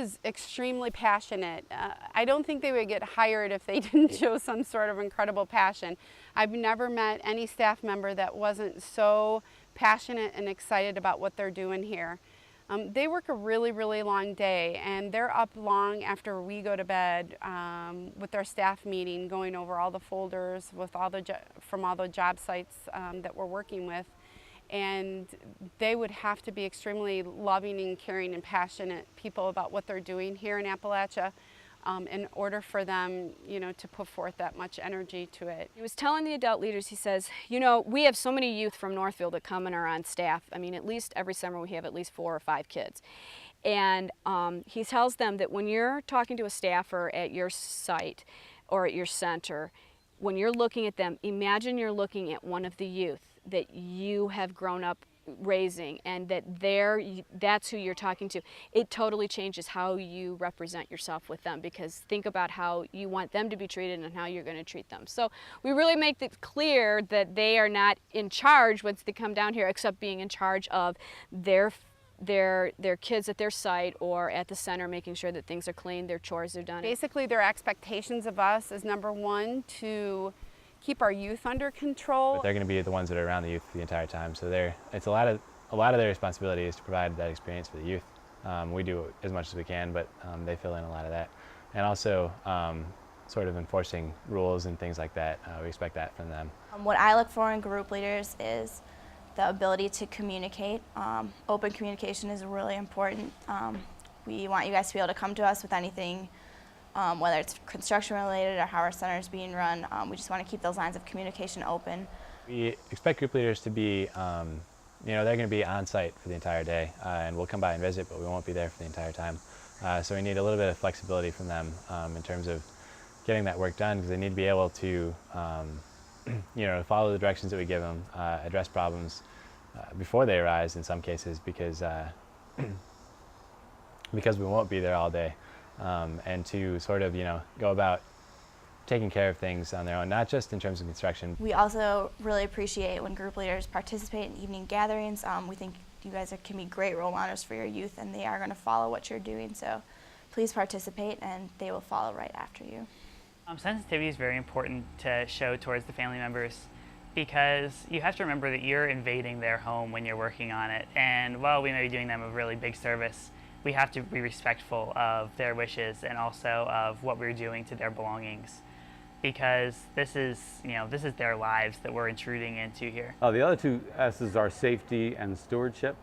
is extremely passionate. I don't think they would get hired if they didn't show some sort of incredible passion. I've never met any staff member that wasn't so passionate and excited about what they're doing here. They work a really, really long day, and they're up long after we go to bed with our staff meeting, going over all the folders with from all the job sites that we're working with. And they would have to be extremely loving and caring and passionate people about what they're doing here in Appalachia in order for them, to put forth that much energy to it. He was telling the adult leaders, he says, we have so many youth from Northfield that come and are on staff. I mean, at least every summer we have at least 4 or 5 kids. And he tells them that when you're talking to a staffer at your site or at your center, when you're looking at them, imagine you're looking at one of the youth that you have grown up raising, and that's who you're talking to. It totally changes how you represent yourself with them, because think about how you want them to be treated and how you're going to treat them. So we really make it clear that they are not in charge once they come down here, except being in charge of their kids at their site or at the center, making sure that things are clean, their chores are done. Basically, their expectations of us is, number one, to keep our youth under control. But they're going to be the ones that are around the youth the entire time, so it's a lot of their responsibility is to provide that experience for the youth. We do as much as we can, but they fill in a lot of that, and also sort of enforcing rules and things like that. We expect that from them. What I look for in group leaders is the ability to communicate. Open communication is really important. We want you guys to be able to come to us with anything, whether it's construction related or how our center is being run. We just want to keep those lines of communication open. We expect group leaders to be, they're going to be on site for the entire day, and we'll come by and visit, but we won't be there for the entire time. So we need a little bit of flexibility from them in terms of getting that work done, because they need to be able to follow the directions that we give them, address problems before they arise in some cases, because we won't be there all day, and to sort of go about taking care of things on their own, not just in terms of construction. We also really appreciate when group leaders participate in evening gatherings. We think you guys can be great role models for your youth, and they are going to follow what you're doing, so please participate and they will follow right after you. Sensitivity is very important to show towards the family members, because you have to remember that you're invading their home when you're working on it, and while we may be doing them a really big service, we have to be respectful of their wishes and also of what we're doing to their belongings, because this is their lives that we're intruding into here. The other two S's are safety and stewardship,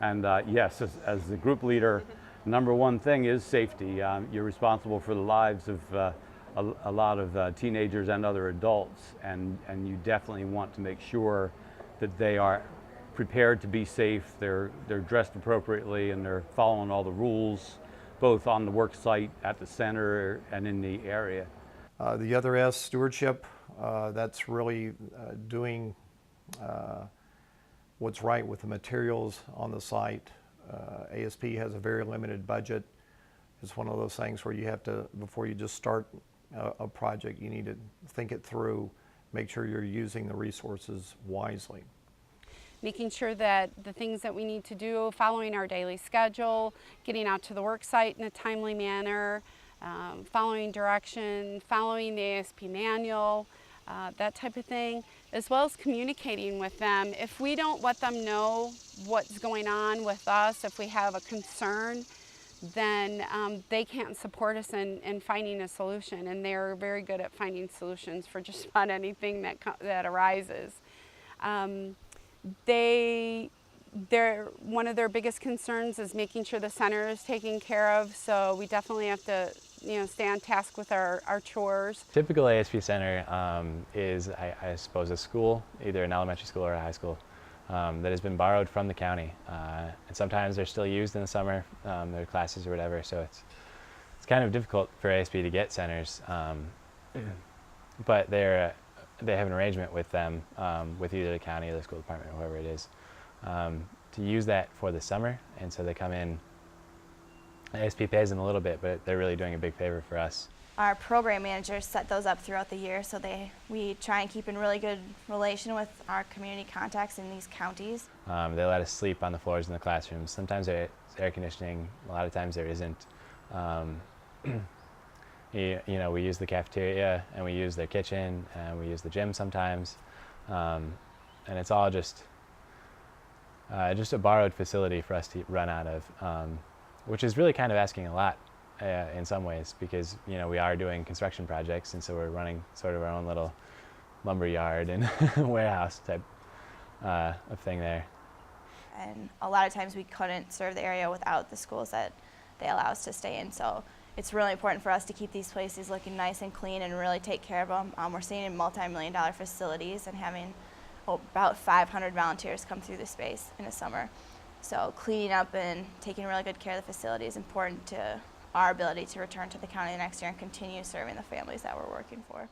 and yes, as the group leader, number one thing is safety. You're responsible for the lives of a lot of teenagers and other adults, and you definitely want to make sure that they are prepared to be safe, they're dressed appropriately, and they're following all the rules, both on the work site, at the center, and in the area. The other S, stewardship, that's really doing what's right with the materials on the site. ASP has a very limited budget. It's one of those things where you have to, before you just start a project, you need to think it through, make sure you're using the resources wisely. Making sure that the things that we need to do, following our daily schedule, getting out to the work site in a timely manner, following direction, following the ASP manual, that type of thing, as well as communicating with them. If we don't let them know what's going on with us, if we have a concern, then they can't support us in finding a solution, and they're very good at finding solutions for just about anything that arises. One of their biggest concerns is making sure the center is taken care of, so we definitely have to stay on task with our chores. Typical ASP center is, I suppose, a school, either an elementary school or a high school, that has been borrowed from the county, and sometimes they're still used in the summer, their classes or whatever, so it's kind of difficult for ASP to get centers, but they have an arrangement with them, with either the county or the school department or whoever it is, to use that for the summer, and so they come in. ASP pays them a little bit, but they're really doing a big favor for us. Our program managers set those up throughout the year, so we try and keep in really good relation with our community contacts in these counties. They let us sleep on the floors in the classrooms. Sometimes there's air conditioning, a lot of times there isn't. You know, we use the cafeteria and we use their kitchen and we use the gym sometimes, and it's all just a borrowed facility for us to run out of, which is really kind of asking a lot in some ways, because you know we are doing construction projects, and so we're running sort of our own little lumber yard and warehouse type of thing there. And a lot of times we couldn't serve the area without the schools that they allow us to stay in. So it's really important for us to keep these places looking nice and clean and really take care of them. We're staying in multi-million-dollar facilities and having about 500 volunteers come through the space in the summer. So cleaning up and taking really good care of the facility is important to our ability to return to the county the next year and continue serving the families that we're working for.